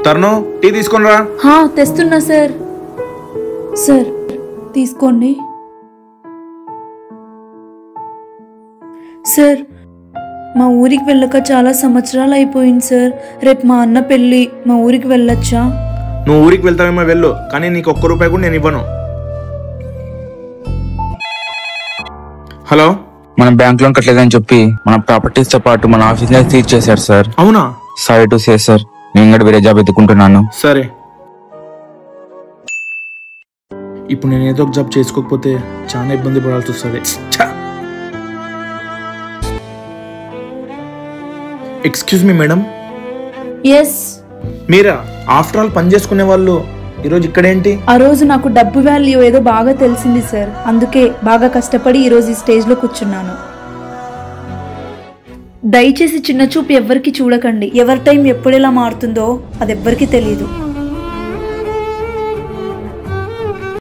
Tarun tea తీసుకొని రా. తెస్తున్నా sir. Sir తీసుకోండి. సార్ మా ఊరికి వెళ్ళక చాలా సంవత్సరాలు అయిపోయింది సార్. రేపు మా అన్న పెళ్ళి, మా ఊరికి వెళ్ళొచ్చా? నువ్వు ఊరికి వెళ్తావేమో వెళ్ళు, కానీ నీకు ₹1 కూడా నేను ఇవ్వను. హలో, మన బ్యాంక్ లోన్ కట్టలేదని చెప్పి మన ప్రాపర్టీస్ తో పాటు మన ఆఫీస్ ని సీజ్ చేశారు సార్. అవునా? సారీ టు సే సార్, నేను కూడా వేరే జాబ్ ఎత్తుకుంటున్నాను. సరే, ఇప్పుడు నేను ఏదో ఒక జాబ్ చేసుకోకపోతే చాలా ఇబ్బంది పడాల్సి వస్తుంది. Excuse me madam. ఎస్. మీరా? ఆఫ్టర్ ఆల్ పని చేసుకునే వాళ్ళు ఈరోజు ఇక్కడేంటి? ఆ రోజు నాకు డబ్బు వాల్యూ ఏదో బాగా తెలిసింది సార్. అందుకే బాగా కష్టపడి ఈరోజు ఈ స్టేజ్ లో కూర్చున్నాను. దయచేసి చిన్న చూపు ఎవ్వరికి చూడకండి. ఎవరి టైం ఎప్పుడు ఎలా మారుతుందో అది ఎవ్వరికి తెలియదు.